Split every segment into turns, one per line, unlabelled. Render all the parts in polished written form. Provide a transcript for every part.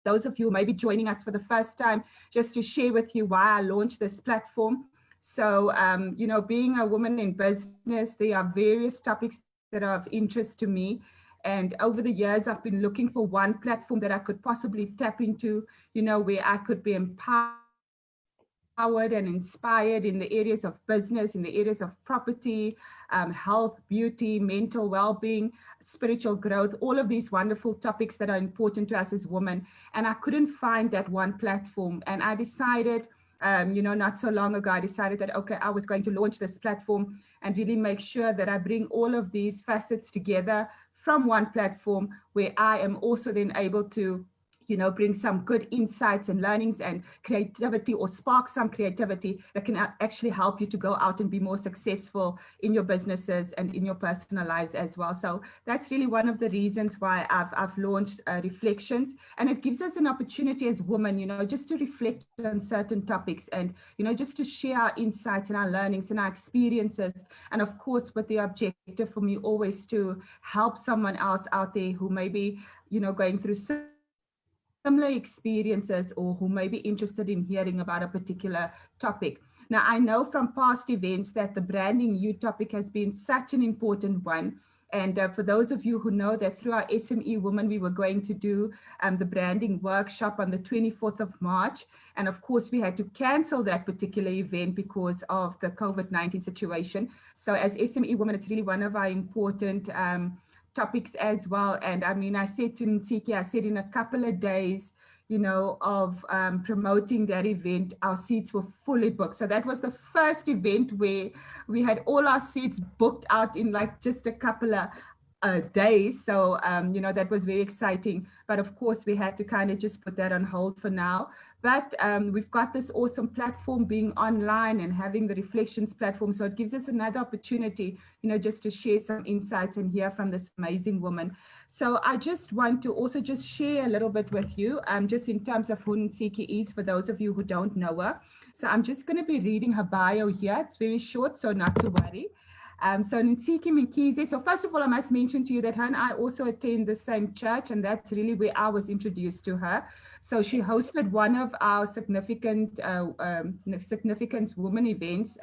those of you who may be joining us for the first time, just to share with you why I launched this platform. So, you know, being a woman in business, there are various topics that are of interest to me. And over the years, I've been looking for one platform that I could possibly tap into, you know, where I could be empowered and inspired in the areas of business, in the areas of property, health, beauty, mental well-being, spiritual growth, all of these wonderful topics that are important to us as women. And I couldn't find that one platform. And I decided, you know, not so long ago, I decided that, okay, I was going to launch this platform and really make sure that I bring all of these facets together from one platform, where I am also then able to, you know, bring some good insights and learnings and creativity, or spark some creativity that can actually help you to go out and be more successful in your businesses and in your personal lives as well. So that's really one of the reasons why I've launched Reflections. And it gives us an opportunity as women, you know, just to reflect on certain topics, and, you know, just to share our insights and our learnings and our experiences. And of course, with the objective for me always to help someone else out there who may be, you know, going through similar experiences, or who may be interested in hearing about a particular topic. Now, I know from past events that the branding you topic has been such an important one. And for those of you who know that through our SME Women, we were going to do the branding workshop on the 24th of March. And of course, we had to cancel that particular event because of the COVID-19 situation. So as SME Women, it's really one of our important topics as well. And I mean, I said to Ntsiki, I said in a couple of days, you know, of promoting that event, our seats were fully booked. So that was the first event where we had all our seats booked out in like just a couple of days. So, you know, that was very exciting. But of course, we had to kind of just put that on hold for now. But we've got this awesome platform being online and having the Reflections platform. So it gives us another opportunity, you know, just to share some insights and hear from this amazing woman. So I just want to also just share a little bit with you, just in terms of who Ntsiki is, for those of you who don't know her. So I'm just going to be reading her bio here. It's very short, so not to worry. So Ntsiki Mkhize. So first of all, I must mention to you that her and I also attend the same church, and that's really where I was introduced to her. So she hosted one of our significance women events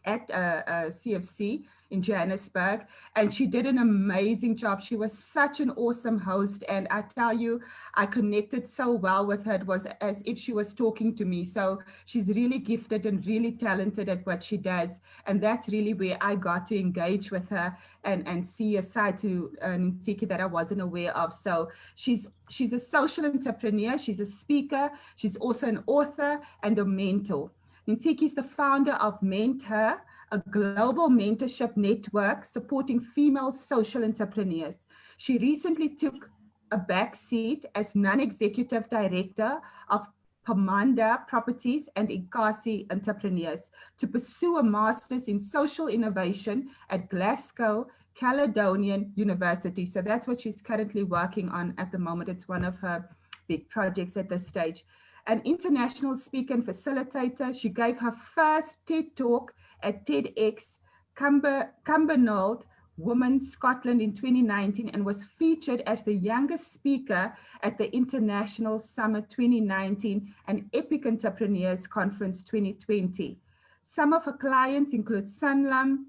at CFC in Johannesburg, and she did an amazing job. She was such an awesome host, and I tell you, I connected so well with her. It was as if she was talking to me. So she's really gifted and really talented at what she does, and that's really where I got to engage with her and see a side to Ntsiki that I wasn't aware of. So she's a social entrepreneur, she's a speaker, she's also an author and a mentor. Ntsiki is the founder of Mentor, a global mentorship network supporting female social entrepreneurs. She recently took a back seat as non-executive director of Pamanda Properties and Ikasi Entrepreneurs to pursue a master's in social innovation at Glasgow Caledonian University. So that's what she's currently working on at the moment. It's one of her big projects at this stage. An international speaker and facilitator, she gave her first TED Talk at TEDx Cumbernauld, Women Scotland in 2019, and was featured as the youngest speaker at the International Summit 2019 and Epic Entrepreneurs Conference 2020. Some of her clients include Sanlam,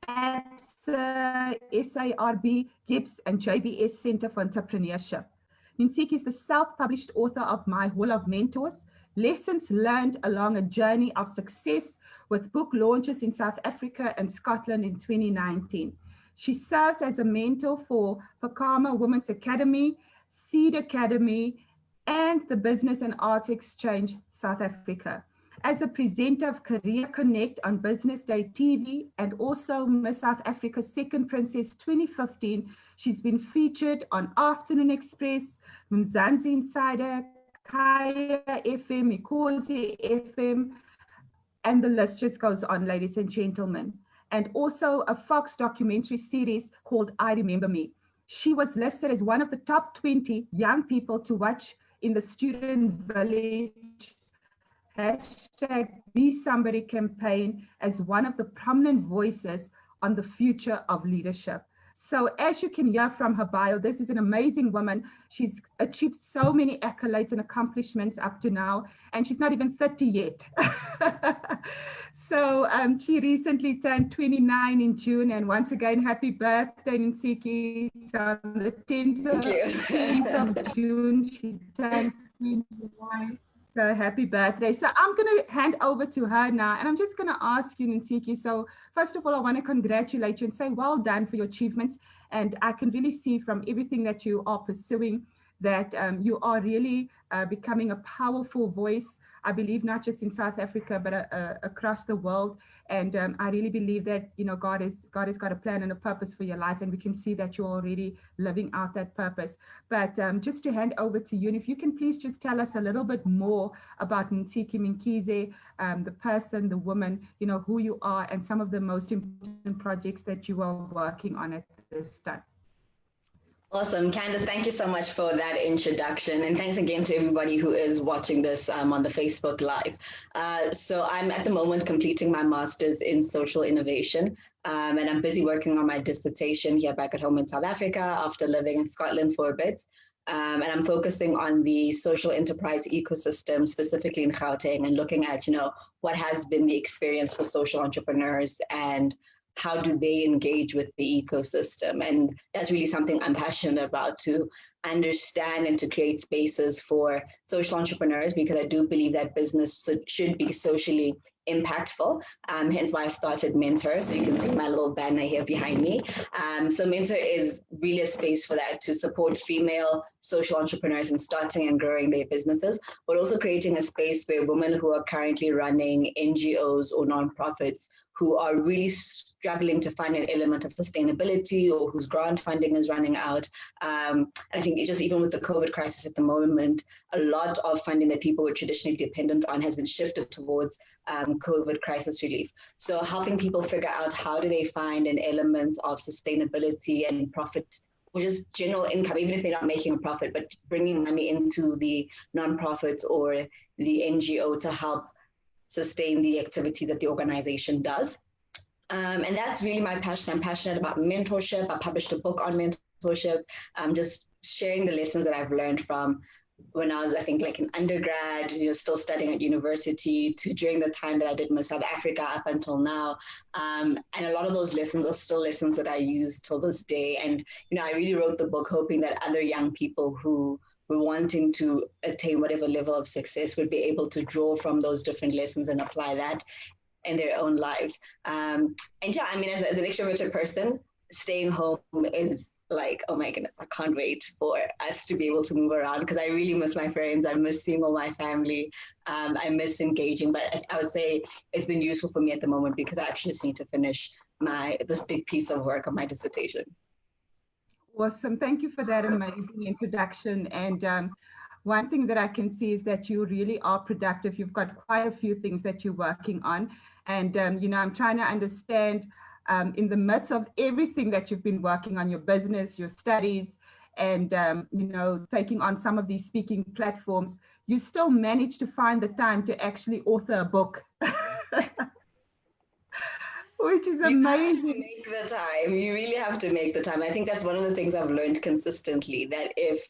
ABSA, SARB, Gibbs, and JBS Center for Entrepreneurship. Ntsiki is the self-published author of My Hall of Mentors, Lessons Learned Along a Journey of Success, with book launches in South Africa and Scotland in 2019. She serves as a mentor for Pakama Women's Academy, Seed Academy, and the Business and Arts Exchange South Africa. As a presenter of Career Connect on Business Day TV and also Miss South Africa's Second Princess 2015, she's been featured on Afternoon Express, Mzansi Insider, Kaya FM, Mkhize FM, and the list just goes on, ladies and gentlemen. And also a Fox documentary series called I Remember Me. She was listed as one of the top 20 young people to watch in the Student Village #BeSomebody campaign as one of the prominent voices on the future of leadership. So as you can hear from her bio, this is an amazing woman. She's achieved so many accolades and accomplishments up to now, and she's not even 30 yet. So she recently turned 29 in June, and once again, happy birthday, Ntsiki. So on the 10th of June, she turned 29. So happy birthday. So I'm going to hand over to her now, and I'm just going to ask you, Ntsiki. So first of all, I want to congratulate you and say well done for your achievements. And I can really see from everything that you are pursuing that you are really becoming a powerful voice, I believe, not just in South Africa, but across the world. And I really believe that, you know, God has got a plan and a purpose for your life. And we can see that you're already living out that purpose. But just to hand over to you, and if you can please just tell us a little bit more about Ntsiki Mkhize, the person, the woman, you know, who you are, and some of the most important projects that you are working on at this time.
Awesome. Candice, thank you so much for that introduction. And thanks again to everybody who is watching this on the Facebook Live. So I'm at the moment completing my master's in social innovation. And I'm busy working on my dissertation here back at home in South Africa after living in Scotland for a bit. And I'm focusing on the social enterprise ecosystem, specifically in Gauteng, and looking at, you know, what has been the experience for social entrepreneurs and how do they engage with the ecosystem? And that's really something I'm passionate about, to understand and to create spaces for social entrepreneurs, because I do believe that business should be socially impactful. Hence why I started Mentor. So you can see my little banner here behind me. So Mentor is really a space for that, to support female social entrepreneurs in starting and growing their businesses, but also creating a space where women who are currently running NGOs or nonprofits who are really struggling to find an element of sustainability, or whose grant funding is running out. And I think just even with the COVID crisis at the moment, a lot of funding that people were traditionally dependent on has been shifted towards COVID crisis relief. So helping people figure out how do they find an element of sustainability and profit, or just general income, even if they're not making a profit, but bringing money into the nonprofit or the NGO to help sustain the activity that the organization does. And that's really my passion. I'm passionate about mentorship. I published a book on mentorship, just sharing the lessons that I've learned from when I was, I think, like an undergrad, you know, still studying at university, to during the time that I did Miss South Africa up until now. And a lot of those lessons are still lessons that I use till this day. And, you know, I really wrote the book hoping that other young people who were wanting to attain whatever level of success would be able to draw from those different lessons and apply that in their own lives. And yeah, I mean, as an extroverted person, staying home is like, oh my goodness, I can't wait for us to be able to move around, because I really miss my friends. I miss seeing all my family. I miss engaging, but I would say it's been useful for me at the moment, because I actually just need to finish this big piece of work on my dissertation.
Awesome. Thank you for that amazing introduction. And one thing that I can see is that you really are productive. You've got quite a few things that you're working on. And, you know, I'm trying to understand in the midst of everything that you've been working on, your business, your studies, and, you know, taking on some of these speaking platforms, you still manage to find the time to actually author a book. Which is amazing.
You have to make the time. You really have to make the time. I think that's one of the things I've learned consistently, that if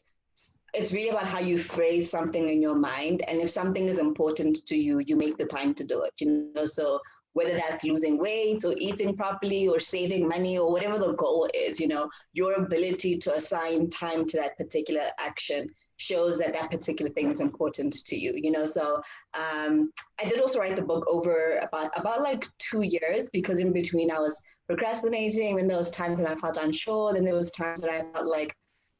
it's really about how you phrase something in your mind, and if something is important to you, you make the time to do it, you know. So whether that's losing weight or eating properly or saving money or whatever the goal is, you know, your ability to assign time to that particular action shows that that particular thing is important to you, you know. So I did also write the book over about like 2 years, because in between I was procrastinating, and there was times when I felt unsure, then there was times when I felt like,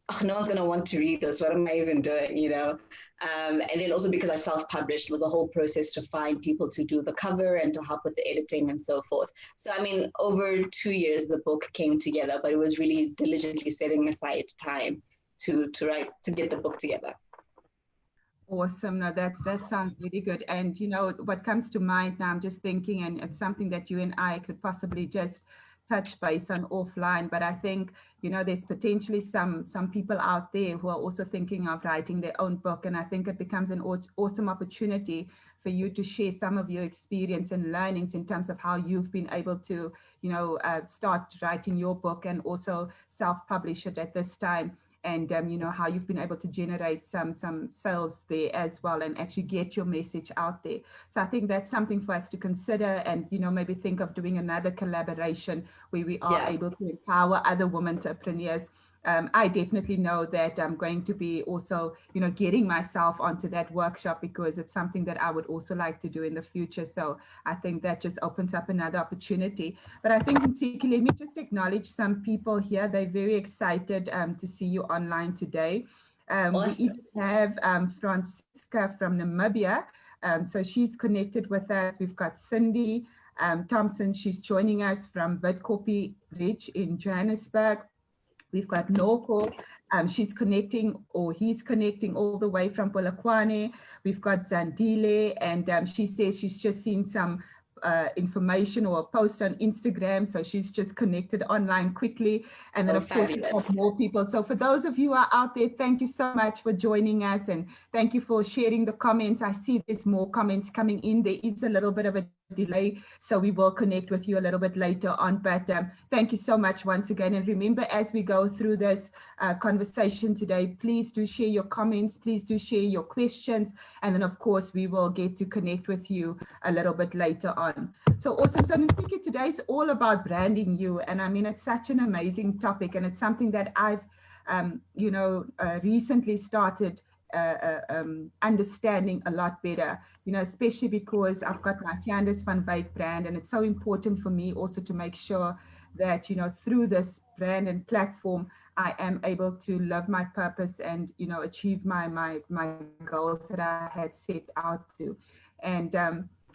oh, no one's going to want to read this. What am I even doing, you know? And then also because I self-published, was a whole process to find people to do the cover and to help with the editing and so forth. So, I mean, over 2 years, the book came together, but it was really diligently setting aside time to get the book together.
Awesome. No, that sounds really good. And, you know, what comes to mind now, I'm just thinking, and it's something that you and I could possibly just touch base on offline, but I think, there's potentially some people out there who are also thinking of writing their own book. And I think it becomes an awesome opportunity for you to share some of your experience and learnings in terms of how you've been able to, start writing your book and also self-publish it at this time. And how you've been able to generate some sales there as well, and actually get your message out there. So I think that's something for us to consider, and maybe think of doing another collaboration where we are able to empower other women entrepreneurs. I definitely know that I'm going to be also, getting myself onto that workshop, because it's something that I would also like to do in the future. So I think that just opens up another opportunity. But I think, Ntsiki, let me just acknowledge some people here. They're very excited to see you online today. We even have Francisca from Namibia. So she's connected with us. We've got Cindy Thompson. She's joining us from Witkoppie Ridge in Johannesburg. We've got Noko. She's connecting, or he's connecting, all the way from Polokwane. We've got Zandile, and she says she's just seen some information or a post on Instagram, so she's just connected online quickly. And then, of course, we've got more people. So for those of you who are out there, thank you so much for joining us, and thank you for sharing the comments. I see there's more comments coming in. There is a little bit of a delay, so we will connect with you a little bit later on, but thank you so much once again. And remember, as we go through this conversation today, please do share your comments, please do share your questions, and then of course we will get to connect with you a little bit later on. So awesome. So Ntsiki, today is all about branding you, and I mean, it's such an amazing topic, and it's something that I've recently started understanding a lot better, especially because I've got my Candice van Wyk brand, and it's so important for me also to make sure that, through this brand and platform, I am able to love my purpose and, achieve my goals that I had set out to. And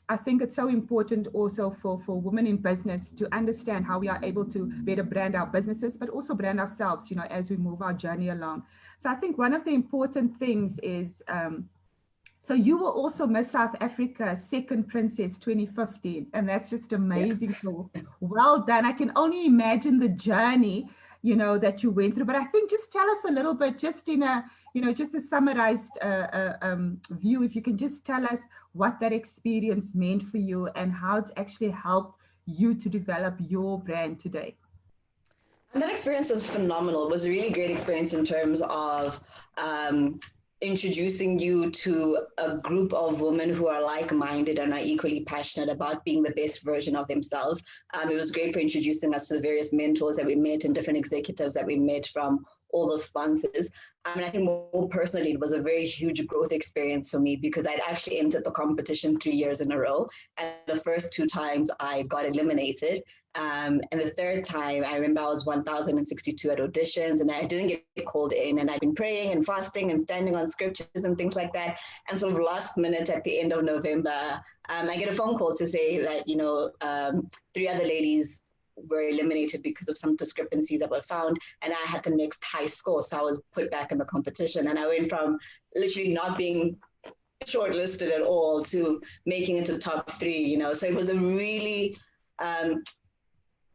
I think it's so important also for women in business to understand how we are able to better brand our businesses, but also brand ourselves, as we move our journey along. So I think one of the important things is, so you were also Miss South Africa Second Princess 2015, and that's just amazing. So well done. I can only imagine the journey, that you went through. But I think just tell us a little bit, just in a, just a summarized view, if you can just tell us what that experience meant for you and how it's actually helped you to develop your brand today.
And that experience was phenomenal. It was a really great experience in terms of introducing you to a group of women who are like-minded and are equally passionate about being the best version of themselves. It was great for introducing us to the various mentors that we met and different executives that we met from all those sponsors. I think more personally, it was a very huge growth experience for me, because I'd actually entered the competition 3 years in a row. And the first 2 times I got eliminated. And the third time, I remember I was 1,062 at auditions, and I didn't get called in. And I'd been praying and fasting and standing on scriptures and things like that. And sort of last minute at the end of November, I get a phone call to say that, 3 other ladies were eliminated because of some discrepancies that were found, and I had the next high score, so I was put back in the competition. And I went from literally not being shortlisted at all to making it to top 3. So it was a really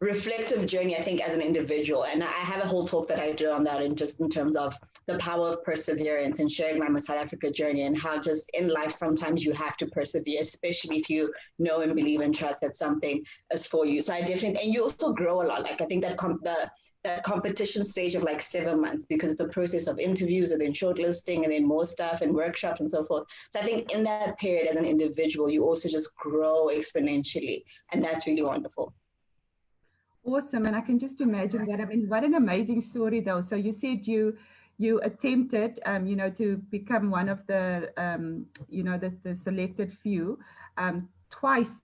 reflective journey, I think, as an individual. And I have a whole talk that I do on that, in terms of the power of perseverance and sharing my South Africa journey, and how just in life sometimes you have to persevere, especially if you know and believe and trust that something is for you. So I definitely, and you also grow a lot. Like, I think that that competition stage of like 7 months, because it's the process of interviews and then shortlisting and then more stuff and workshops and so forth. So I think in that period as an individual, you also just grow exponentially, and that's really wonderful.
Awesome. And I can just imagine that. I mean, what an amazing story, though. So you said you attempted, to become one of the, the selected few twice,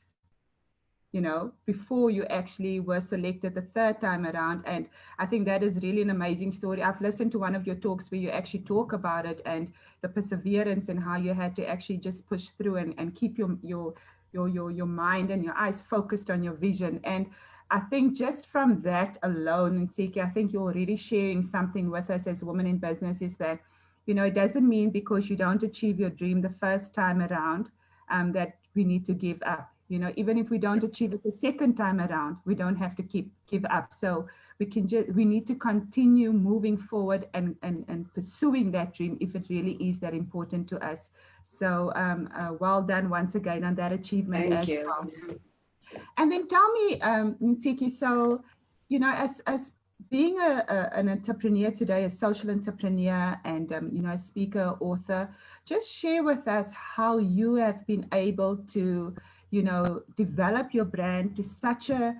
before you actually were selected the third time around. And I think that is really an amazing story. I've listened to one of your talks where you actually talk about it, and the perseverance, and how you had to actually just push through and keep your mind and your eyes focused on your vision. And I think just from that alone, Ntsiki, I think you're already sharing something with us as women in business, is that, it doesn't mean because you don't achieve your dream the first time around, that we need to give up. even if we don't achieve it the second time around, we don't have to give up. So we need to continue moving forward and pursuing that dream if it really is that important to us. So well done once again on that achievement
Thank
as
you.
well. And then tell me, Ntsiki, so, as being an entrepreneur today, a social entrepreneur and, a speaker, author, just share with us how you have been able to, develop your brand to such a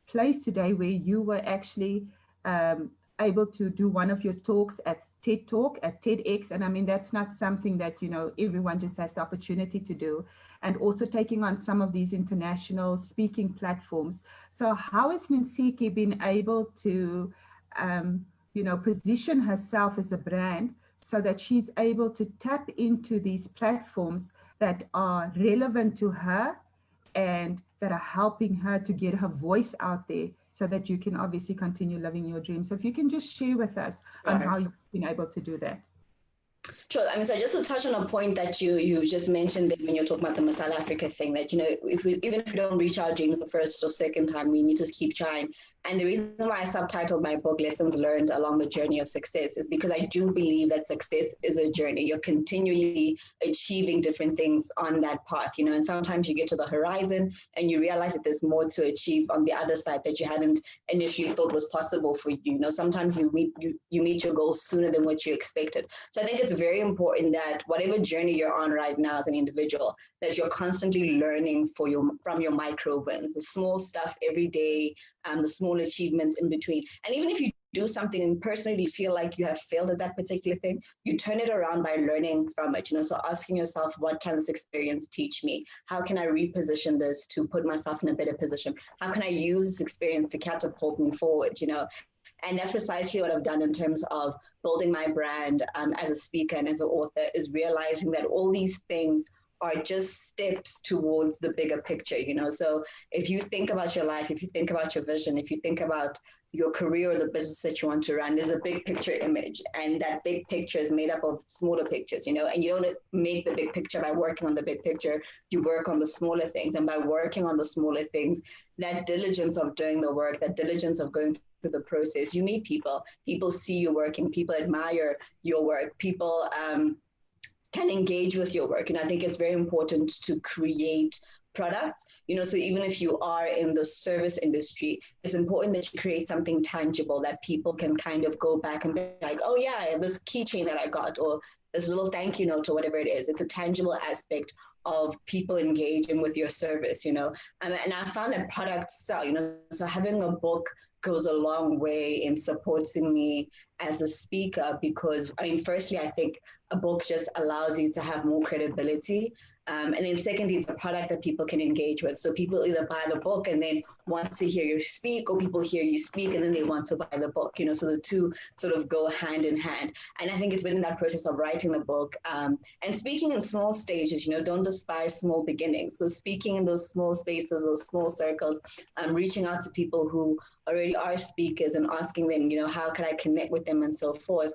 place today where you were actually able to do one of your talks at TED Talk, at TEDx. And I mean, that's not something that, everyone just has the opportunity to do. And also taking on some of these international speaking platforms. So how has Ntsiki been able to, position herself as a brand so that she's able to tap into these platforms that are relevant to her and that are helping her to get her voice out there so that you can obviously continue living your dreams. So if you can just share with us on how you've been able to do that.
Sure. I mean, so just to touch on a point that you just mentioned that when you're talking about the South Africa thing, that, even if we don't reach our dreams the first or second time, we need to keep trying. And the reason why I subtitled my book Lessons Learned Along the Journey of Success is because I do believe that success is a journey. You're continually achieving different things on that path, and sometimes you get to the horizon and you realize that there's more to achieve on the other side that you hadn't initially thought was possible for you. Sometimes you meet your goals sooner than what you expected. So I think it's very important that whatever journey you're on right now as an individual, that you're constantly learning from your micro wins, the small stuff every day, the small achievements in between. And even if you do something and personally feel like you have failed at that particular thing, you turn it around by learning from it. So asking yourself, what can this experience teach me? How can I reposition this to put myself in a better position? How can I use this experience to catapult me forward? And that's precisely what I've done in terms of building my brand as a speaker and as an author, is realizing that all these things are just steps towards the bigger picture. So if you think about your life, if you think about your vision, if you think about your career or the business that you want to run, there's a big picture image, and that big picture is made up of smaller pictures, and you don't make the big picture by working on the big picture. You work on the smaller things, and by working on the smaller things, that diligence of doing the work, that diligence of going through the process, you meet people see you working, people admire your work, people can engage with your work. And I think it's very important to create products, so even if you are in the service industry, it's important that you create something tangible that people can kind of go back and be like, oh yeah, this keychain that I got, or this little thank you note, or whatever it is. It's a tangible aspect of people engaging with your service, and I found that products sell, so having a book goes a long way in supporting me as a speaker, because firstly, I think a book just allows you to have more credibility. And then secondly, it's a product that people can engage with. So people either buy the book and then want to hear you speak, or people hear you speak and then they want to buy the book, so the two sort of go hand in hand. And I think it's been in that process of writing the book and speaking in small stages, don't despise small beginnings. So speaking in those small spaces, those small circles, reaching out to people who already are speakers and asking them, how can I connect with them and so forth.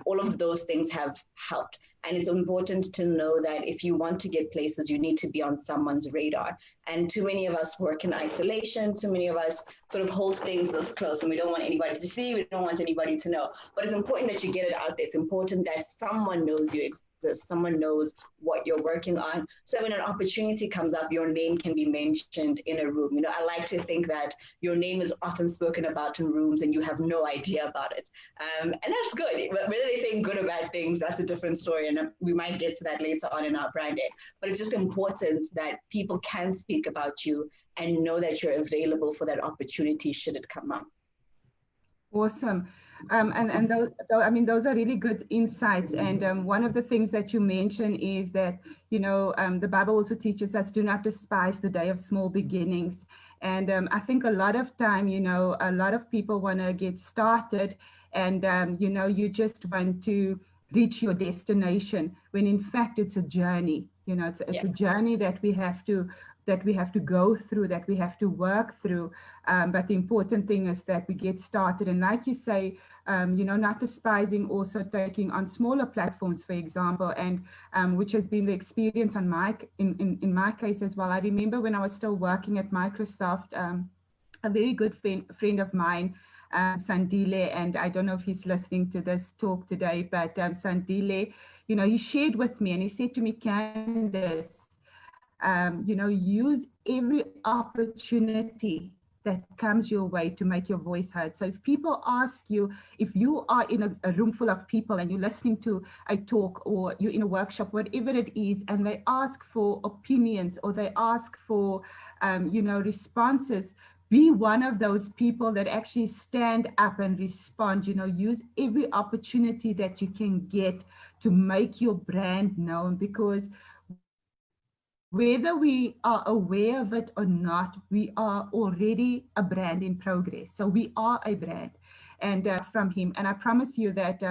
All of those things have helped. And it's important to know that if you want to get places, you need to be on someone's radar. And too many of us work in isolation. Too many of us sort of hold things this close, and we don't want anybody to see. We don't want anybody to know. But it's important that you get it out there. It's important that someone knows you exist. Someone knows what you're working on. So when an opportunity comes up, your name can be mentioned in a room. I like to think that your name is often spoken about in rooms and you have no idea about it. And that's good. Whether they're saying good or bad things, that's a different story. And we might get to that later on in our branding. But it's just important that people can speak about you and know that you're available for that opportunity should it come up.
Awesome. And those are really good insights. And one of the things that you mentioned is that, the Bible also teaches us, do not despise the day of small beginnings. And I think a lot of time, a lot of people want to get started and, you just want to reach your destination when in fact it's a journey. It's a journey that we have to that we have to go through, that we have to work through. But the important thing is that we get started. And like you say, not despising also taking on smaller platforms, for example, and which has been the experience on in my case as well. I remember when I was still working at Microsoft, a very good friend of mine, Sandile, and I don't know if he's listening to this talk today, but Sandile, he shared with me and he said to me, Candice, use every opportunity that comes your way to make your voice heard. So if people ask you, if you are in a room full of people and you're listening to a talk or you're in a workshop, whatever it is, and they ask for opinions or they ask for, responses, be one of those people that actually stand up and respond. Use every opportunity that you can get to make your brand known, because whether we are aware of it or not, we are already a brand in progress. So we are a brand, and from him. And I promise you that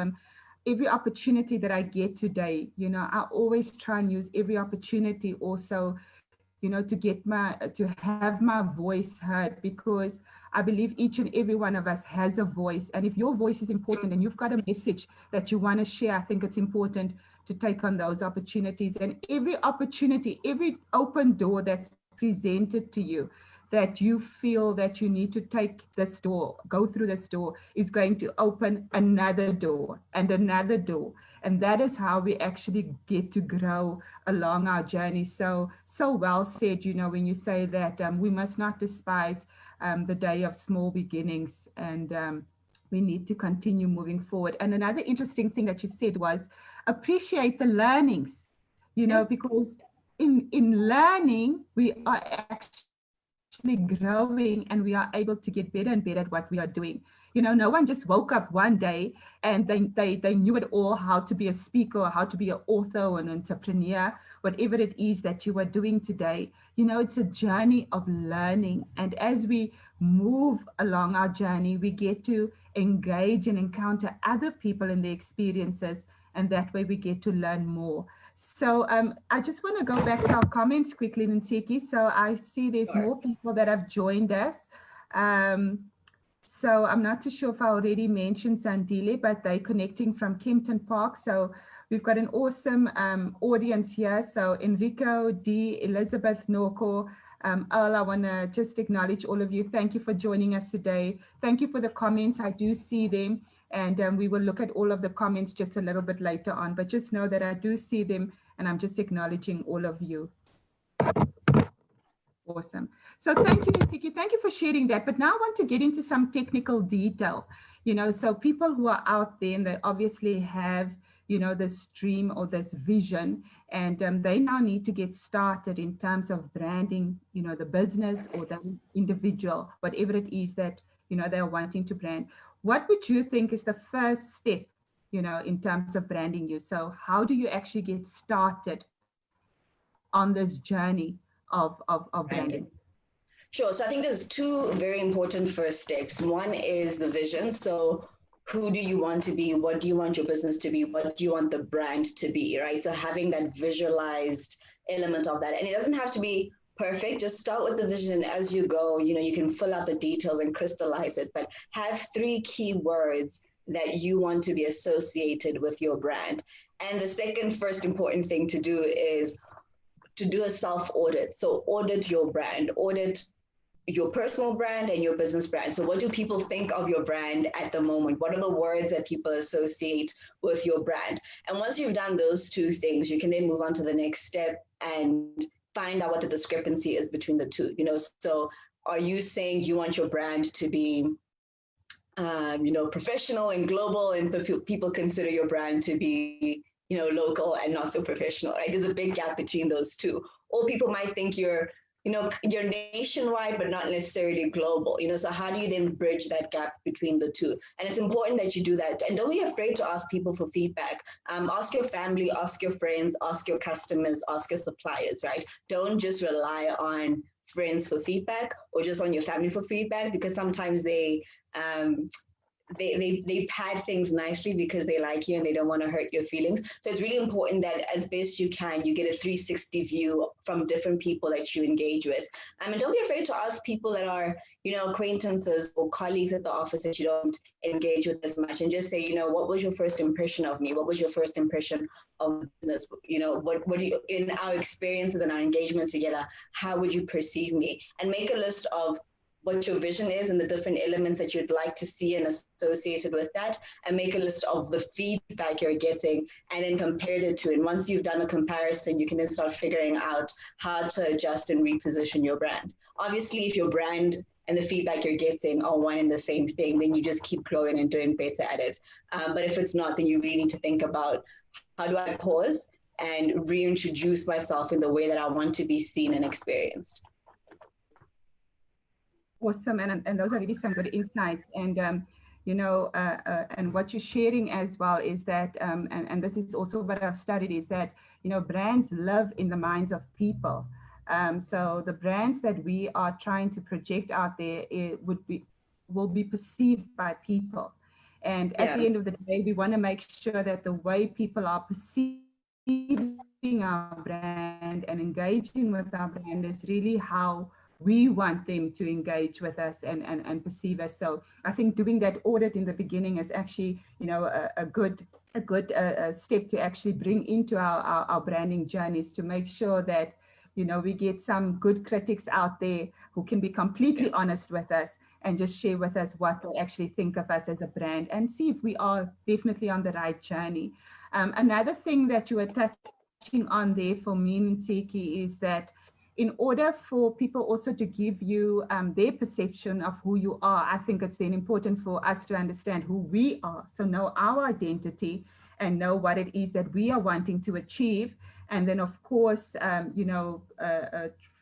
every opportunity that I get today, I always try and use every opportunity also, to have my voice heard, because I believe each and every one of us has a voice. And if your voice is important and you've got a message that you want to share, I think it's important to take on those opportunities. And every opportunity, every open door that's presented to you, that you feel that you need to take this door, go through this door, is going to open another door and another door. And that is how we actually get to grow along our journey. So well said, when you say that we must not despise the day of small beginnings, and we need to continue moving forward. And another interesting thing that you said was appreciate the learnings, because in learning, we are actually growing and we are able to get better and better at what we are doing. No one just woke up one day and they knew it all, how to be a speaker or how to be an author or an entrepreneur, whatever it is that you are doing today. It's a journey of learning. And as we move along our journey, we get to engage and encounter other people and their experiences. And that way we get to learn more. So I just want to go back to our comments quickly, Ntsiki. So I see there's more people that have joined us. So I'm not too sure if I already mentioned Sandile, but they're connecting from Kempton Park. So we've got an awesome audience here. So Enrico, D, Elizabeth, Norco, Earl, I want to just acknowledge all of you. Thank you for joining us today. Thank you for the comments. I do see them. And we will look at all of the comments just a little bit later on. But just know that I do see them and I'm just acknowledging all of you. Awesome. So thank you, Ntsiki. Thank you for sharing that. But now I want to get into some technical detail. So people who are out there and they obviously have, this dream or this vision, and they now need to get started in terms of branding, the business or the individual, whatever it is that, they're wanting to brand. What would you think is the first step, in terms of branding you? So how do you actually get started on this journey of branding?
Sure. So I think there's two very important first steps. One is the vision. So who do you want to be? What do you want your business to be? What do you want the brand to be, right? So having that visualized element of that. And it doesn't have to be perfect. Just start with the vision as you go. You can fill out the details and crystallize it, but have 3 key words that you want to be associated with your brand. And the second first important thing to do is to do a self-audit. So audit your brand, audit your personal brand and your business brand. So what do people think of your brand at the moment? What are the words that people associate with your brand? And once you've done those 2 things, you can then move on to the next step and find out what the discrepancy is between the two. So are you saying you want your brand to be professional and global, and people consider your brand to be local and not so professional, right? There's a big gap between those two. Or people might think you're nationwide, but not necessarily global, so how do you then bridge that gap between the two? And it's important that you do that. And don't be afraid to ask people for feedback. Ask your family, ask your friends, ask your customers, ask your suppliers, right? Don't just rely on friends for feedback or just on your family for feedback, because sometimes they they pad things nicely because they like you and they don't want to hurt your feelings. So it's really important that as best you can, you get a 360 view from different people that you engage with. And don't be afraid to ask people that are, acquaintances or colleagues at the office that you don't engage with as much, and just say, what was your first impression of me? What was your first impression of business? What do you, in our experiences and our engagement together, how would you perceive me? And make a list of what your vision is and the different elements that you'd like to see and associated with that, and make a list of the feedback you're getting and then compare it to. And once you've done a comparison, you can then start figuring out how to adjust and reposition your brand. Obviously, if your brand and the feedback you're getting are one and the same thing, then you just keep growing and doing better at it. But if it's not, then you really need to think about, how do I pause and reintroduce myself in the way that I want to be seen and experienced?
Awesome, and those are really some good insights. And and what you're sharing as well is that, and this is also what I've studied, is that brands live in the minds of people. So the brands that we are trying to project out there, will be perceived by people. And at the end of the day, we want to make sure that the way people are perceiving our brand and engaging with our brand is really how we want them to engage with us and perceive us. So I think doing that audit in the beginning is actually, a good step to actually bring into our branding journeys, to make sure that, we get some good critics out there who can be completely honest with us and just share with us what they actually think of us as a brand, and see if we are definitely on the right journey. Another thing that you were touching on there for me, Ntsiki, is that in order for people also to give you their perception of who you are, I think it's then important for us to understand who we are. So know our identity and know what it is that we are wanting to achieve. And then, of course,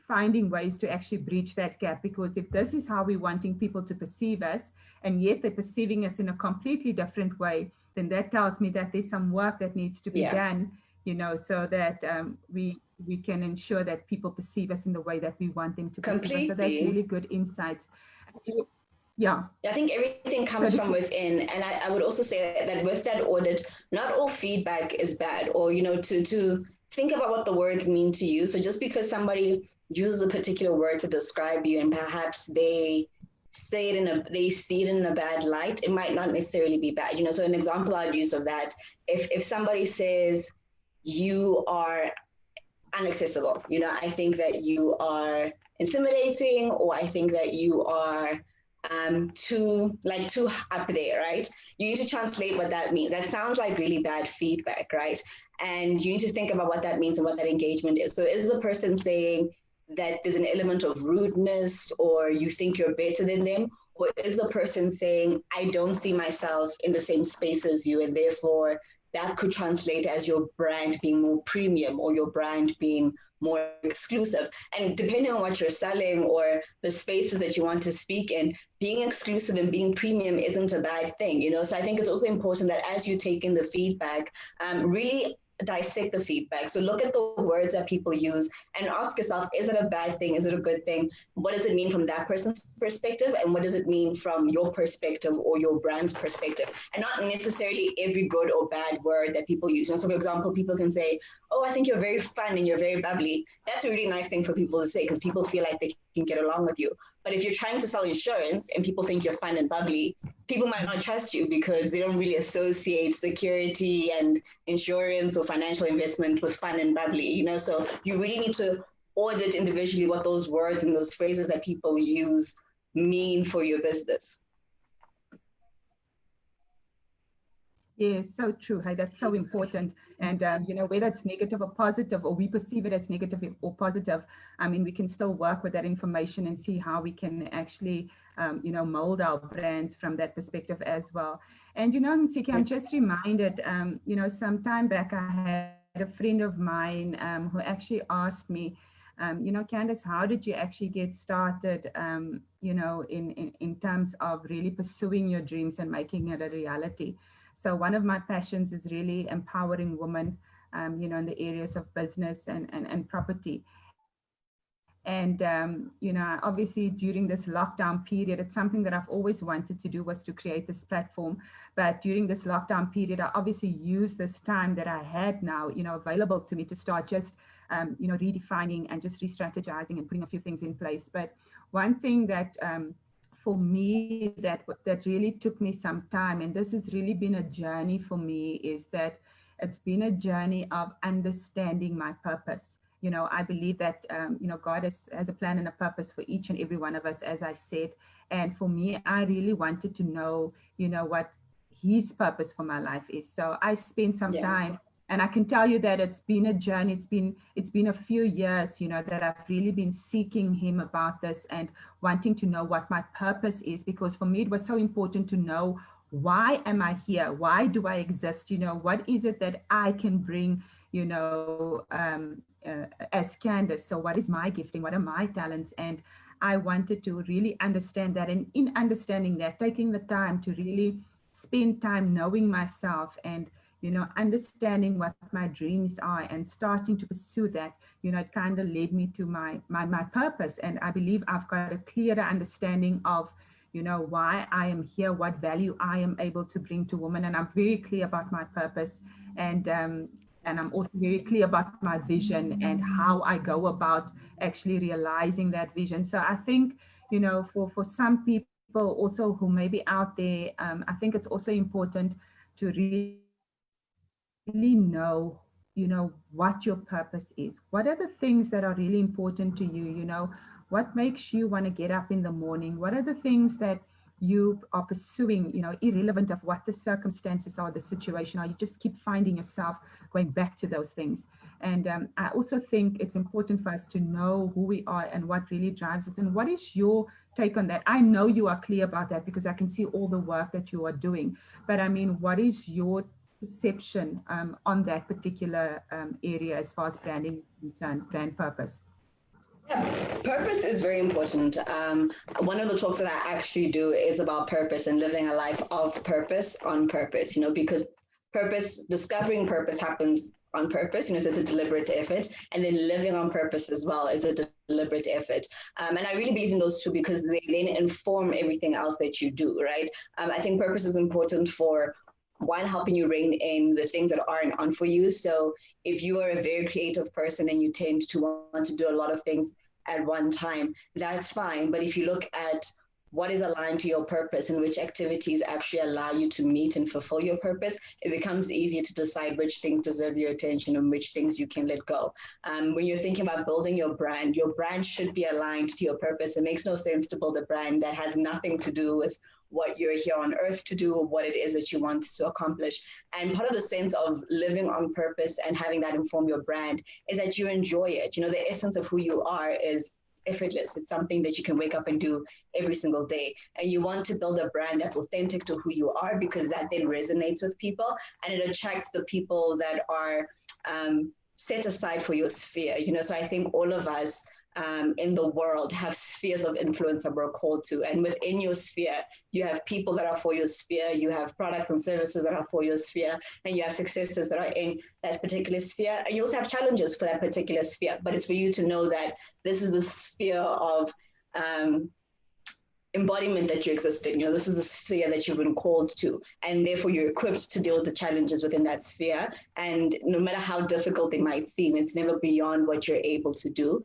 finding ways to actually bridge that gap. Because if this is how we're wanting people to perceive us, and yet they're perceiving us in a completely different way, then that tells me that there's some work that needs to be done, so that we can ensure that people perceive us in the way that we want them to perceive us. So that's really good insights. Yeah.
I think everything comes from within. And I would also say that with that audit, not all feedback is bad, or, to think about what the words mean to you. So just because somebody uses a particular word to describe you and perhaps they see it in a bad light, it might not necessarily be bad. So an example I'd use of that, if somebody says you are inaccessible, I think that you are intimidating, or I think that you are too up there, right? You need to translate what that means. That sounds like really bad feedback, right? And you need to think about what that means and what that engagement is. So is the person saying that there's an element of rudeness, or you think you're better than them? Or is the person saying, I don't see myself in the same space as you, and therefore that could translate as your brand being more premium, or your brand being more exclusive? And depending on what you're selling or the spaces that you want to speak in, being exclusive and being premium isn't a bad thing, So I think it's also important that as you take in the feedback, really dissect the feedback. So look at the words that people use and ask yourself, is it a bad thing? Is it a good thing? What does it mean from that person's perspective? And what does it mean from your perspective or your brand's perspective? And not necessarily every good or bad word that people use. So for example, people can say, oh, I think you're very fun and you're very bubbly. That's a really nice thing for people to say, because people feel like they can get along with you. But if you're trying to sell insurance and people think you're fun and bubbly, people might not trust you, because they don't really associate security and insurance or financial investment with fun and bubbly, So you really need to audit individually what those words and those phrases that people use mean for your business.
Yeah, so true. Hey, that's so important. And, whether it's negative or positive, or we perceive it as negative or positive, I mean, we can still work with that information and see how we can actually, mold our brands from that perspective as well. And, Ntsiki, I'm just reminded, some time back, I had a friend of mine who actually asked me, Candice, how did you actually get started, in terms of really pursuing your dreams and making it a reality? So one of my passions is really empowering women, in the areas of business and property. And, obviously during this lockdown period, it's something that I've always wanted to do, was to create this platform. But during this lockdown period, I obviously used this time that I had now, available to me to start just, redefining and just re-strategizing and putting a few things in place. But one thing that, for me, that really took me some time, and this has really been a journey for me, is that it's been a journey of understanding my purpose. I believe that, God has a plan and a purpose for each and every one of us, as I said. And for me, I really wanted to know, what his purpose for my life is. So I spent some
Yes.
time, and I can tell you that it's been a journey. It's been a few years, that I've really been seeking him about this and wanting to know what my purpose is, because for me, it was so important to know, why am I here? Why do I exist? What is it that I can bring, as Candice? So what is my gifting? What are my talents? And I wanted to really understand that. And in understanding that, taking the time to really spend time knowing myself and, understanding what my dreams are and starting to pursue that, it kind of led me to my purpose. And I believe I've got a clearer understanding of, why I am here, what value I am able to bring to women. And I'm very clear about my purpose. And I'm also very clear about my vision and how I go about actually realizing that vision. So I think, for some people also who may be out there, I think it's also important to really know, what your purpose is. What are the things that are really important to you? What makes you want to get up in the morning? What are the things that you are pursuing, irrelevant of what the circumstances are, the situation are? You just keep finding yourself going back to those things. And I also think it's important for us to know who we are and what really drives us. And what is your take on that? I know you are clear about that because I can see all the work that you are doing. But I mean, what is your perception on that particular area as far as branding is concerned, brand purpose?
Yeah, purpose is very important. One of the talks that I actually do is about purpose and living a life of purpose on purpose, because discovering purpose happens on purpose, so it's a deliberate effort, and then living on purpose as well is a deliberate effort. And I really believe in those two because they then inform everything else that you do, right? I think purpose is important for one, helping you rein in the things that aren't on for you. So if you are a very creative person and you tend to want to do a lot of things at one time, that's fine. But if you look at what is aligned to your purpose and which activities actually allow you to meet and fulfill your purpose, it becomes easier to decide which things deserve your attention and which things you can let go. When you're thinking about building your brand should be aligned to your purpose. It makes no sense to build a brand that has nothing to do with what you're here on earth to do or what it is that you want to accomplish. And part of the sense of living on purpose and having that inform your brand is that you enjoy it. The essence of who you are is effortless. It's something that you can wake up and do every single day. And you want to build a brand that's authentic to who you are because that then resonates with people and it attracts the people that are set aside for your sphere. So I think all of us in the world have spheres of influence that we're called to. And within your sphere, you have people that are for your sphere, you have products and services that are for your sphere, and you have successes that are in that particular sphere. And you also have challenges for that particular sphere. But it's for you to know that this is the sphere of embodiment that you exist in. This is the sphere that you've been called to, and therefore you're equipped to deal with the challenges within that sphere. And no matter how difficult they might seem, it's never beyond what you're able to do.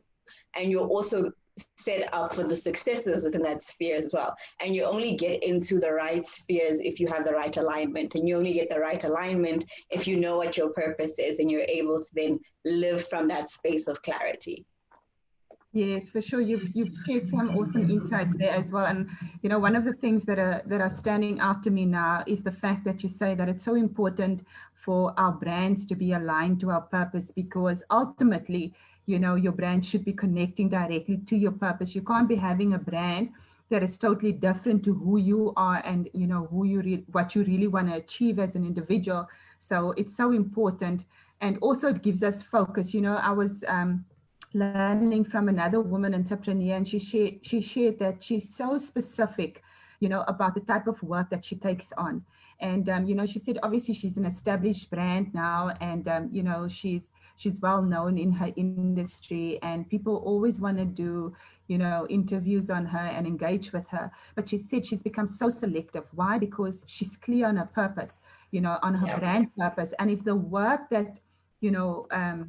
And you're also set up for the successes within that sphere as well. And you only get into the right spheres if you have the right alignment. And you only get the right alignment if you know what your purpose is and you're able to then live from that space of clarity.
Yes, for sure. You've shared some awesome insights there as well. And one of the things that are standing out to me now is the fact that you say that it's so important for our brands to be aligned to our purpose, because ultimately, your brand should be connecting directly to your purpose. You can't be having a brand that is totally different to who you are and what you really want to achieve as an individual. So it's so important, and also it gives us focus. I was learning from another woman entrepreneur, and she shared that she's so specific, about the type of work that she takes on. And she said obviously she's an established brand now, and she's she's well known in her industry, and people always want to do, interviews on her and engage with her. But she said she's become so selective. Why? Because she's clear on her purpose, on her brand purpose. And if the work that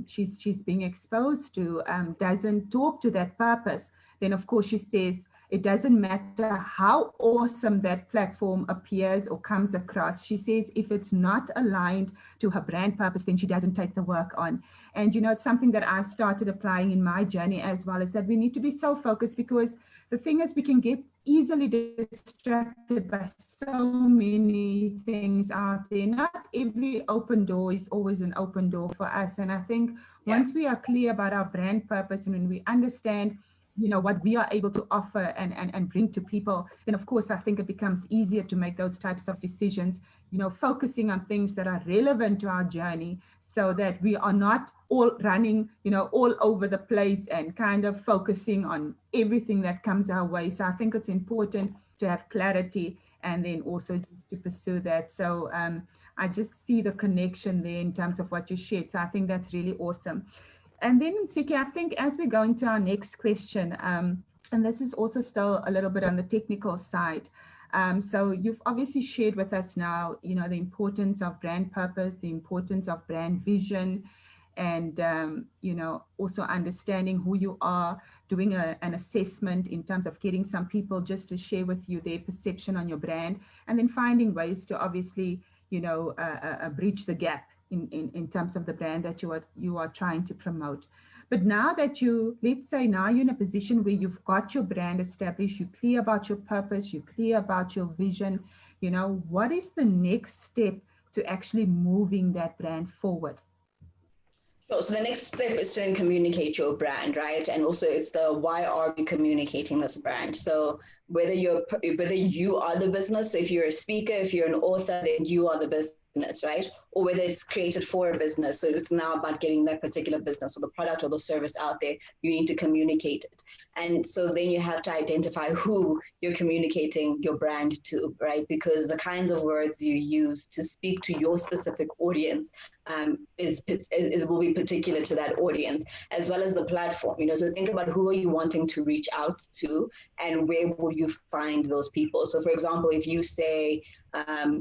she's being exposed to doesn't talk to that purpose, then of course she says it doesn't matter how awesome that platform appears or comes across. She says if it's not aligned to her brand purpose, then she doesn't take the work on. And it's something that I've started applying in my journey as well, is that we need to be so focused, because the thing is we can get easily distracted by so many things out there. Not every open door is always an open door for us. And I think once we are clear about our brand purpose, and when we understand what we are able to offer and bring to people, then of course I think it becomes easier to make those types of decisions, focusing on things that are relevant to our journey, so that we are not all running, all over the place and kind of focusing on everything that comes our way. So I think it's important to have clarity, and then also just to pursue that. So I just see the connection there in terms of what you shared. So I think that's really awesome. And then, Ntsiki, I think as we go into our next question, and this is also still a little bit on the technical side. So you've obviously shared with us now, the importance of brand purpose, the importance of brand vision, and, also understanding who you are, doing an assessment in terms of getting some people just to share with you their perception on your brand, and then finding ways to obviously, bridge the gap in terms of the brand that you are trying to promote. But now that let's say now you're in a position where you've got your brand established, you're clear about your purpose, you're clear about your vision, what is the next step to actually moving that brand forward?
Sure. So the next step is to then communicate your brand, right? And also it's the why are we communicating this brand? So whether you are the business, so if you're a speaker, if you're an author, then you are the business, right? Or whether it's created for a business. So it's now about getting that particular business or the product or the service out there. You need to communicate it. And so then you have to identify who you're communicating your brand to, right? Because the kinds of words you use to speak to your specific audience will be particular to that audience, as well as the platform. So think about who are you wanting to reach out to, and where will you find those people? So for example, if you say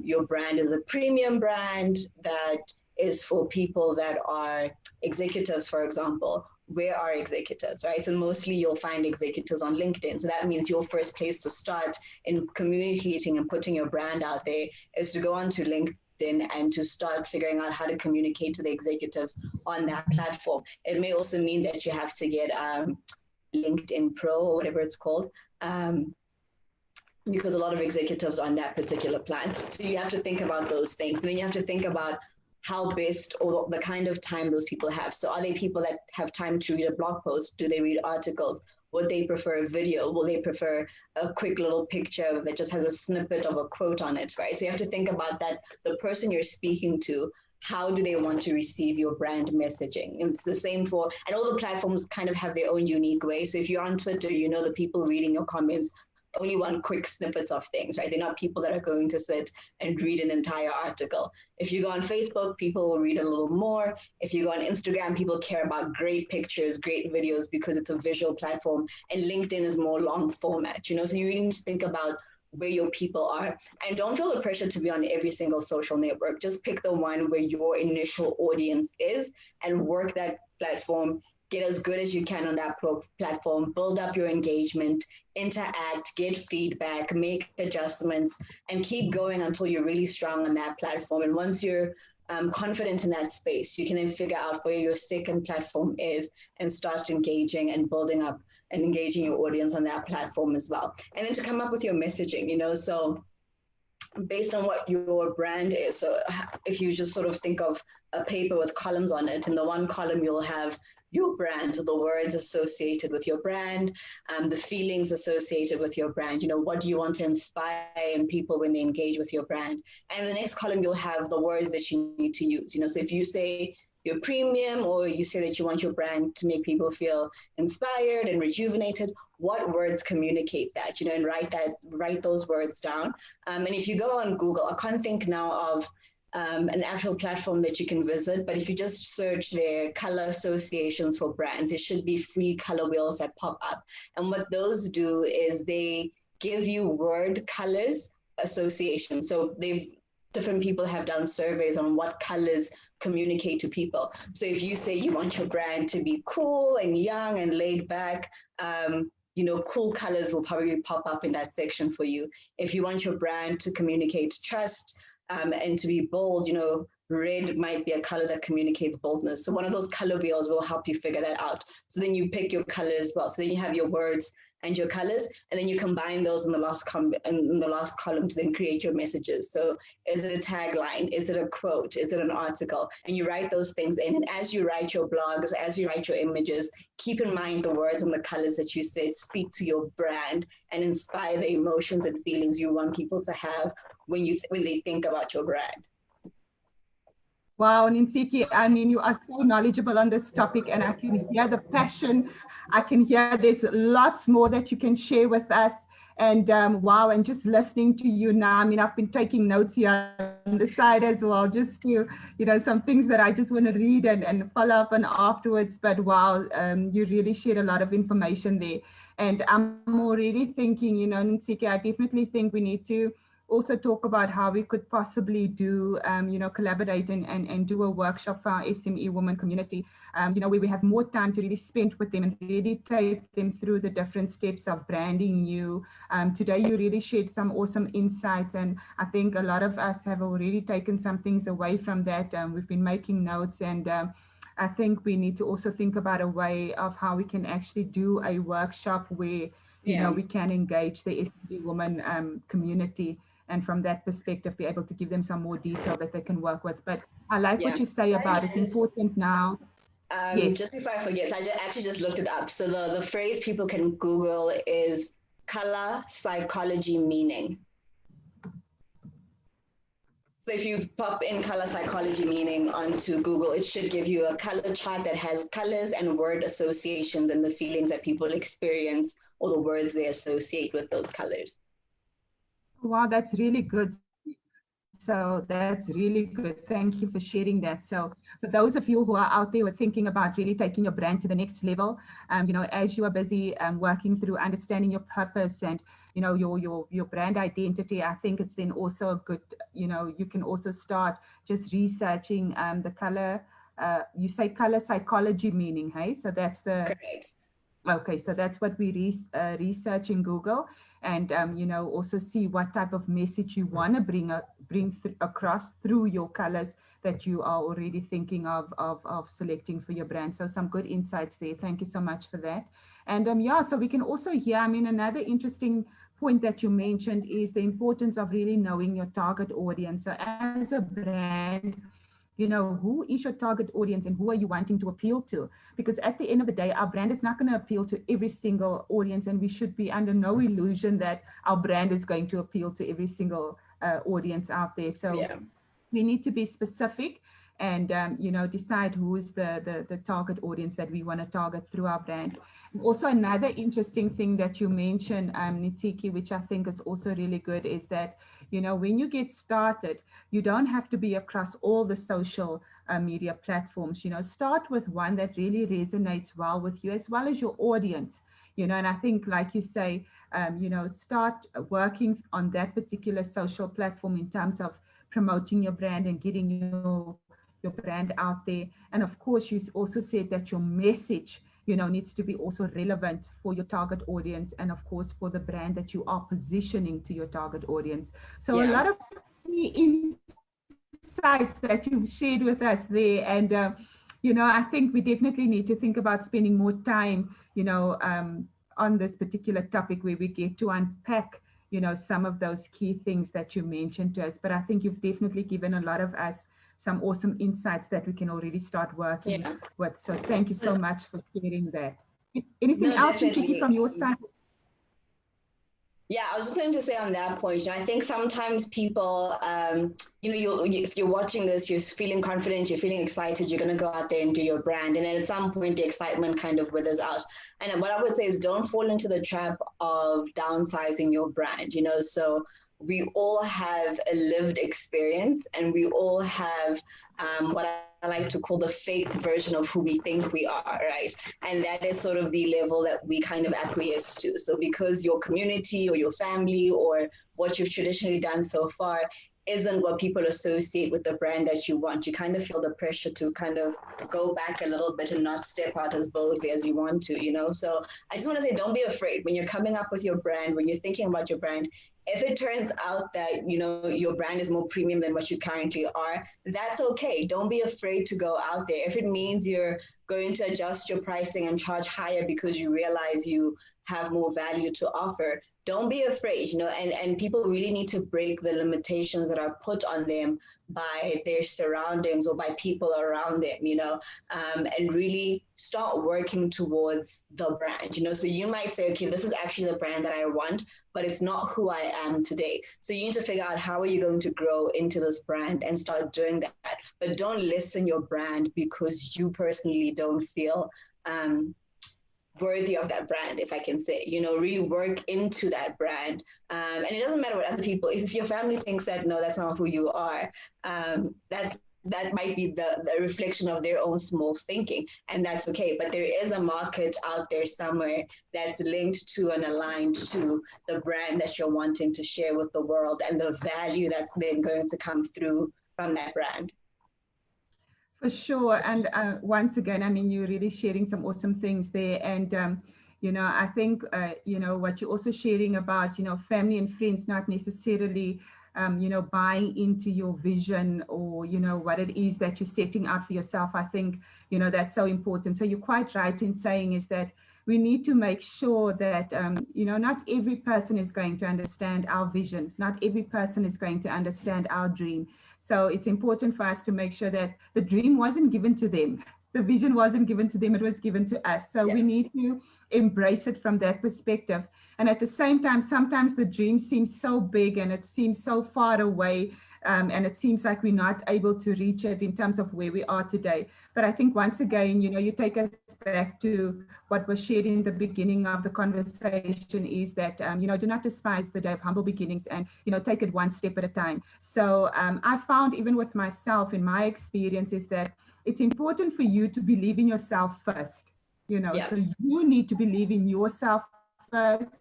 your brand is a premium brand that is for people that are executives, for example, where are executives, right? So mostly you'll find executives on LinkedIn. So that means your first place to start in communicating and putting your brand out there is to go onto LinkedIn and to start figuring out how to communicate to the executives on that platform. It may also mean that you have to get LinkedIn Pro or whatever it's called, because a lot of executives are on that particular plan. So you have to think about those things. And then you have to think about how best or the kind of time those people have. So are they people that have time to read a blog post? Do they read articles? Would they prefer a video? Will they prefer a quick little picture that just has a snippet of a quote on it, right? So you have to think about that, the person you're speaking to, how do they want to receive your brand messaging? And it's the same and all the platforms kind of have their own unique way. So if you're on Twitter, the people reading your comments only want quick snippets of things, right? They're not people that are going to sit and read an entire article. If you go on Facebook, people will read a little more. If you go on Instagram, people care about great pictures, great videos, because it's a visual platform. And LinkedIn is more long format, so you really need to think about where your people are. And don't feel the pressure to be on every single social network. Just pick the one where your initial audience is and work that platform. Get as good as you can on that platform, build up your engagement, interact, get feedback, make adjustments, and keep going until you're really strong on that platform. And once you're confident in that space, you can then figure out where your second platform is and start engaging and building up and engaging your audience on that platform as well. And then to come up with your messaging, so based on what your brand is. So if you just sort of think of a paper with columns on it, in the one column you'll have your brand, the words associated with your brand, the feelings associated with your brand. What do you want to inspire in people when they engage with your brand? And the next column, you'll have the words that you need to use. So if you say you're premium, or you say that you want your brand to make people feel inspired and rejuvenated, what words communicate that? And write those words down. And if you go on Google, I can't think now of an actual platform that you can visit. But if you just search their color associations for brands, it should be free color wheels that pop up. And what those do is they give you word colors association. So different people have done surveys on what colors communicate to people. So if you say you want your brand to be cool and young and laid back, cool colors will probably pop up in that section for you. If you want your brand to communicate trust and to be bold, red might be a color that communicates boldness. So one of those color wheels will help you figure that out. So then you pick your color as well. So then you have your words and your colors, and then you combine those in the last column to then create your messages. So is it a tagline? Is it a quote? Is it an article? And you write those things in. And as you write your blogs, as you write your images, keep in mind the words and the colors that you said speak to your brand and inspire the emotions and feelings you want people to have when they think about your brand.
Wow, Ntsiki, I mean, you are so knowledgeable on this topic, and I can hear the passion. I can hear there's lots more that you can share with us. And wow, and just listening to you now, I mean, I've been taking notes here on the side as well, just to, some things that I just want to read and follow up on afterwards. But wow, you really shared a lot of information there. And I'm already thinking, Ntsiki, I definitely think we need to also talk about how we could possibly do, collaborate and do a workshop for our SME women community, where we have more time to really spend with them and really take them through the different steps of branding you. Today, you really shared some awesome insights, and I think a lot of us have already taken some things away from that. We've been making notes, and I think we need to also think about a way of how we can actually do a workshop where, we can engage the SME woman community, and from that perspective, be able to give them some more detail that they can work with. But I like what you say about it's important now. Yes.
Just before I forget, so I actually just looked it up. So the phrase people can Google is color psychology meaning. So if you pop in color psychology meaning onto Google, it should give you a color chart that has colors and word associations and the feelings that people experience or the words they associate with those colors.
Wow, that's really good. So that's really good. Thank you for sharing that. So for those of you who are out there who are thinking about really taking your brand to the next level, as you are busy working through understanding your purpose and, your brand identity, I think it's then also a good, you can also start just researching the color, you say color psychology meaning, hey? So that's the...
Correct.
Okay, so that's what we research in Google, and also see what type of message you want to bring across through your colors that you are already thinking of selecting for your brand. So some good insights there. Thank you so much for that. And so we can also hear, another interesting point that you mentioned is the importance of really knowing your target audience. So as a brand, who is your target audience and who are you wanting to appeal to? Because at the end of the day, our brand is not going to appeal to every single audience, and we should be under no illusion that our brand is going to appeal to every single audience out there. So we need to be specific and, decide who is the target audience that we want to target through our brand. Also, another interesting thing that you mentioned, Ntsiki, which I think is also really good, is that, when you get started, you don't have to be across all the social media platforms. Start with one that really resonates well with you as well as your audience. And I think, like you say, start working on that particular social platform in terms of promoting your brand and getting your brand out there. And of course, you also said that your message needs to be also relevant for your target audience, and of course for the brand that you are positioning to your target audience. So a lot of insights that you've shared with us there, and I think we definitely need to think about spending more time on this particular topic, where we get to unpack some of those key things that you mentioned to us. But I think you've definitely given a lot of us some awesome insights that we can already start working with. So thank you so much for sharing that. Anything else, Ntsiki, from your side?
Yeah, I was just going to say on that point, I think sometimes people, if you're watching this, you're feeling confident, you're feeling excited, you're going to go out there and do your brand. And then at some point, the excitement kind of withers out. And what I would say is don't fall into the trap of downsizing your brand, So we all have a lived experience, and we all have what I like to call the fake version of who we think we are, right? And that is sort of the level that we kind of acquiesce to. So because your community or your family or what you've traditionally done so far isn't what people associate with the brand that you want, you kind of feel the pressure to kind of go back a little bit and not step out as boldly as you want to, you know? So I just want to say, don't be afraid when you're coming up with your brand, when you're thinking about your brand. If it turns out that, you know, your brand is more premium than what you currently are, that's okay. Don't be afraid to go out there. If it means you're going to adjust your pricing and charge higher because you realize you have more value to offer, don't be afraid, you know, and people really need to break the limitations that are put on them by their surroundings or by people around them, you know, and really start working towards the brand, you know. So you might say, okay, this is actually the brand that I want, but it's not who I am today. So you need to figure out how are you going to grow into this brand and start doing that. But don't listen your brand because you personally don't feel worthy of that brand, if I can say, you know, really work into that brand. And it doesn't matter what other people, if your family thinks that, no, that's not who you are, that might be the reflection of their own small thinking, and that's okay. But there is a market out there somewhere that's linked to and aligned to the brand that you're wanting to share with the world and the value that's then going to come through from that brand.
For sure. And once again, I mean, you're really sharing some awesome things there. And, I think, what you're also sharing about, family and friends not necessarily, buying into your vision or, what it is that you're setting out for yourself. I think, that's so important. So you're quite right in saying is that we need to make sure that, not every person is going to understand our vision. Not every person is going to understand our dream. So it's important for us to make sure that the dream wasn't given to them. The vision wasn't given to them, it was given to us. So we need to embrace it from that perspective. And at the same time, sometimes the dream seems so big and it seems so far away. And it seems like we're not able to reach it in terms of where we are today. But I think once again, you take us back to what was shared in the beginning of the conversation is that, do not despise the day of humble beginnings and, take it one step at a time. So I found even with myself in my experience is that it's important for you to believe in yourself first, so you need to believe in yourself first.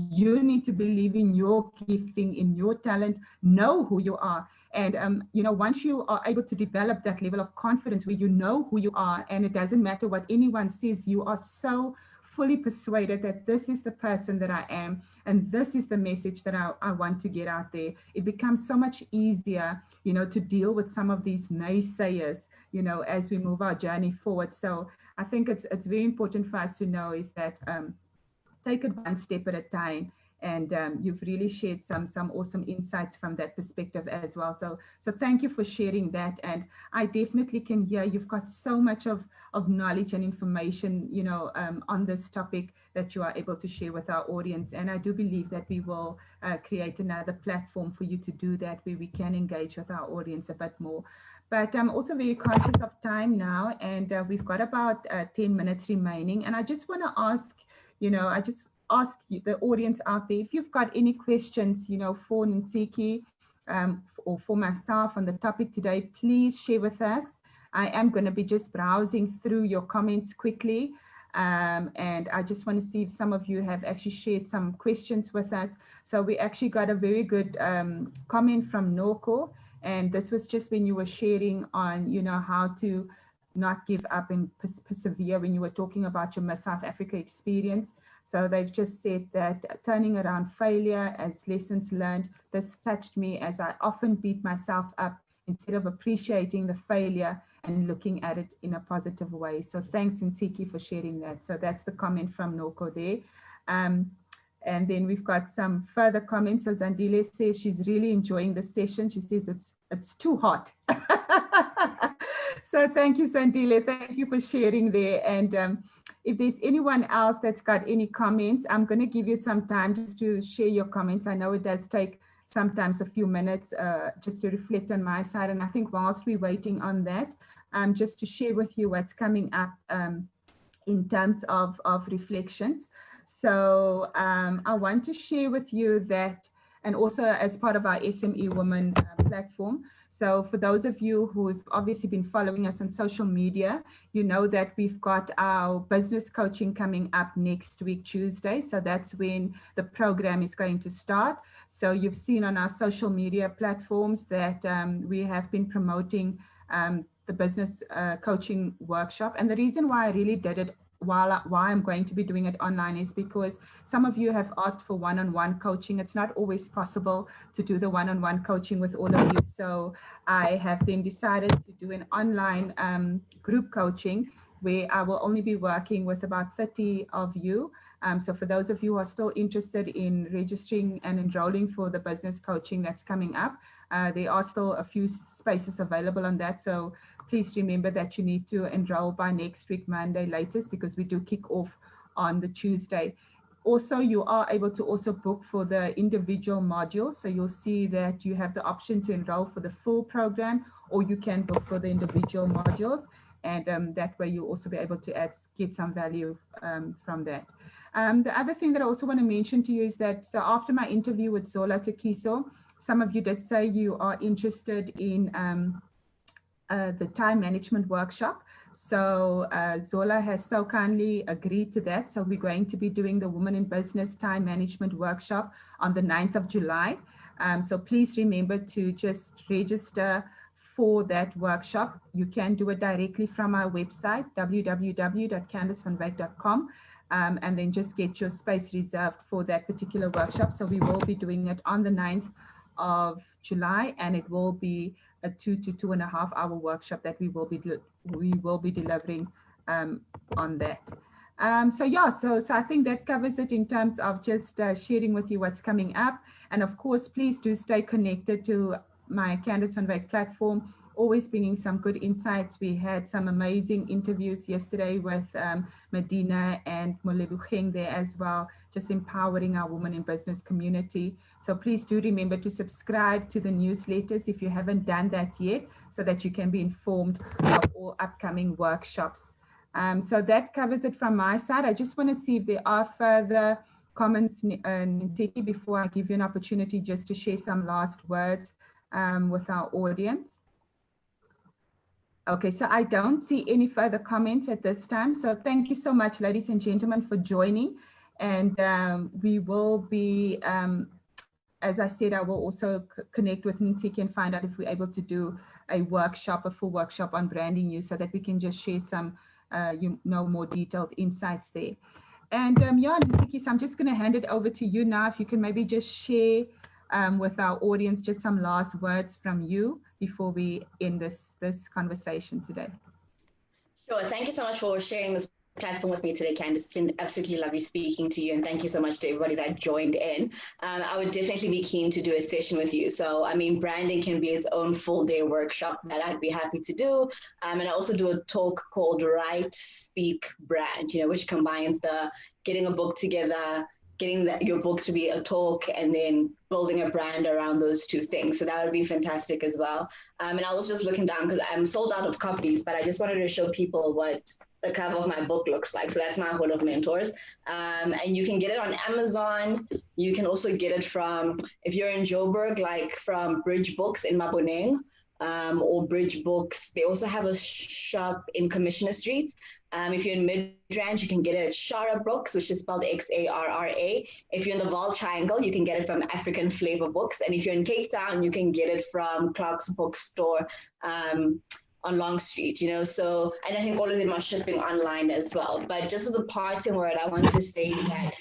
You need to believe in your gifting, in your talent, know who you are. And, once you are able to develop that level of confidence where you know who you are, and it doesn't matter what anyone says, you are so fully persuaded that this is the person that I am, and this is the message that I want to get out there. It becomes so much easier, to deal with some of these naysayers, as we move our journey forward. So I think it's very important for us to know is that, take it one step at a time. And you've really shared some awesome insights from that perspective as well. So thank you for sharing that. And I definitely can hear you've got so much of knowledge and information, on this topic that you are able to share with our audience. And I do believe that we will create another platform for you to do that, where we can engage with our audience a bit more. But I'm also very conscious of time now, and we've got about 10 minutes remaining. And I just want to ask, I just ask you, the audience out there, if you've got any questions, for Ntsiki or for myself on the topic today, please share with us. I am going to be just browsing through your comments quickly. And I just want to see if some of you have actually shared some questions with us. So we actually got a very good comment from Noko. And this was just when you were sharing on, how to not give up and persevere when you were talking about your Miss South Africa experience. So they've just said that turning around failure as lessons learned, this touched me as I often beat myself up instead of appreciating the failure and looking at it in a positive way. So thanks, Ntsiki, for sharing that. So that's the comment from Noko there. And then we've got some further comments. So Zandile says she's really enjoying the session. She says it's too hot. So thank you, Zandile. Thank you for sharing there. And if there's anyone else that's got any comments, I'm going to give you some time just to share your comments. I know it does take sometimes a few minutes just to reflect on my side. And I think whilst we're waiting on that, just to share with you what's coming up in terms of reflections. So I want to share with you that and also as part of our SME Women platform. So for those of you who've obviously been following us on social media, you know that we've got our business coaching coming up next week, Tuesday. So that's when the program is going to start. So you've seen on our social media platforms that we have been promoting the business coaching workshop. And the reason why I really did it why I'm going to be doing it online is because some of you have asked for one-on-one coaching. It's not always possible to do the one-on-one coaching with all of you. So I have then decided to do an online group coaching where I will only be working with about 30 of you. So for those of you who are still interested in registering and enrolling for the business coaching that's coming up, there are still a few spaces available on that. So please remember that you need to enroll by next week, Monday latest, because we do kick off on the Tuesday. Also, you are able to also book for the individual modules. So you'll see that you have the option to enroll for the full program, or you can book for the individual modules. And that way you'll also be able to get some value from that. The other thing that I also want to mention to you is that, so after my interview with Zola Tekiso, some of you did say you are interested in the time management workshop. So Zola has so kindly agreed to that. So we're going to be doing the Women in Business Time Management Workshop on the 9th of July. So please remember to just register for that workshop. You can do it directly from our website, www.candicevanwyk.com. And then just get your space reserved for that particular workshop. So we will be doing it on the 9th of July, and it will be a 2 to 2.5 hour workshop that we will be delivering on that. So I think that covers it in terms of just sharing with you what's coming up. And of course, please do stay connected to my Candice Van Wyk platform, always bringing some good insights. We had some amazing interviews yesterday with Medina and Molebucheng there as well, just empowering our women in business community. So please do remember to subscribe to the newsletters if you haven't done that yet, so that you can be informed of all upcoming workshops. So that covers it from my side. I just want to see if there are further comments, Ntsiki, before I give you an opportunity just to share some last words with our audience. Okay, so I don't see any further comments at this time. So thank you so much, ladies and gentlemen, for joining. And we will be, as I said, I will also connect with Ntsiki and find out if we're able to do a workshop, a full workshop on branding you, so that we can just share some, more detailed insights there. And yeah, Ntsiki, so I'm just going to hand it over to you now. If you can maybe just share with our audience just some last words from you before we end this conversation today.
Sure. Thank you so much for sharing this platform with me today, Candice. It's been absolutely lovely speaking to you, and thank you so much to everybody that joined in. I would definitely be keen to do a session with you. So, I mean, branding can be its own full-day workshop that I'd be happy to do. And I also do a talk called Write, Speak, Brand, which combines the getting a book together, getting your book to be a talk, and then building a brand around those two things. So that would be fantastic as well. And I was just looking down because I'm sold out of copies, but I just wanted to show people what the cover of my book looks like. So that's my Hall of Mentors. And you can get it on Amazon. You can also get it from, if you're in Joburg, like from Bridge Books in Maboneng, or Bridge Books. They also have a shop in Commissioner Street. If you're in Midrand, you can get it at Shara Books, which is spelled Xarra. If you're in the Vaal Triangle, you can get it from African Flavor Books. And if you're in Cape Town, you can get it from Clark's Bookstore on Long Street, So, and I think all of them are shipping online as well. But just as a parting word, I want to say that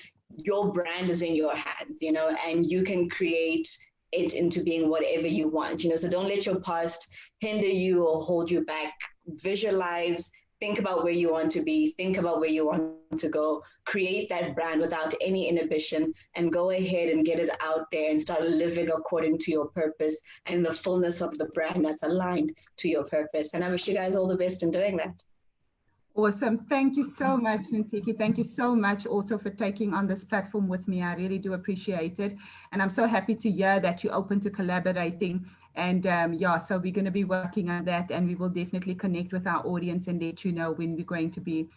your brand is in your hands, and you can create it into being whatever you want, So don't let your past hinder you or hold you back. Visualize. Think about where you want to be, think about where you want to go, create that brand without any inhibition, and go ahead and get it out there and start living according to your purpose and the fullness of the brand that's aligned to your purpose. And I wish you guys all the best in doing that.
Awesome. Thank you so much, Ntsiki. Thank you so much also for taking on this platform with me. I really do appreciate it. And I'm so happy to hear that you're open to collaborating. And so we're going to be working on that, and we will definitely connect with our audience and let you know when we're going to be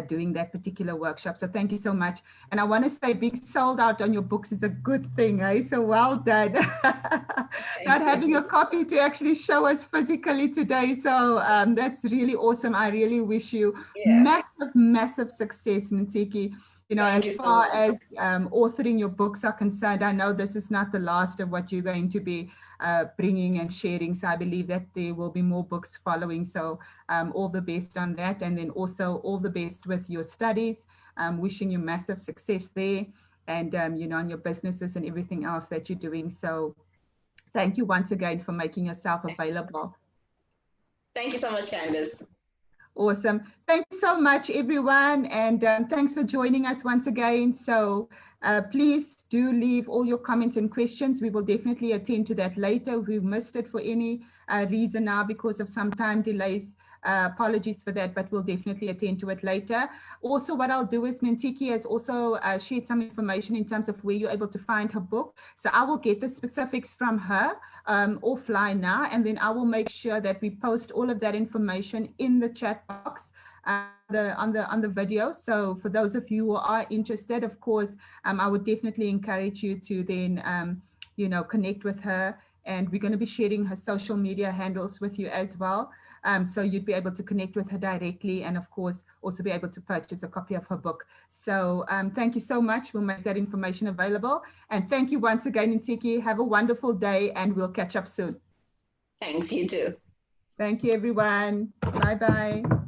doing that particular workshop. So thank you so much. And I want to say being sold out on your books is a good thing, eh? So well done. Not having a copy to actually show us physically today. So that's really awesome. I really wish you massive success, Ntsiki. You know,
Thank you
as
so
far
much.
as authoring your books are concerned, I know this is not the last of what you're going to be bringing and sharing. So I believe that there will be more books following. So all the best on that. And then also all the best with your studies. Wishing you massive success there and, you know, on your businesses and everything else that you're doing. So thank you once again for making yourself available.
Thank you so much, Candice.
Awesome. Thank you so much, everyone. And thanks for joining us once again. So please do leave all your comments and questions. We will definitely attend to that later. If we missed it for any reason now because of some time delays, apologies for that, but we'll definitely attend to it later. Also, what I'll do is Ntsiki has also shared some information in terms of where you're able to find her book. So I will get the specifics from her offline now, and then I will make sure that we post all of that information in the chat box on the video. So for those of you who are interested, of course, I would definitely encourage you to then you know, connect with her, and we're going to be sharing her social media handles with you as well. So you'd be able to connect with her directly, and of course also be able to purchase a copy of her book. So thank you so much. We'll make that information available, and thank you once again, Ntsiki. Have a wonderful day, and we'll catch up soon.
Thanks, you too.
Thank you, everyone. Bye-bye.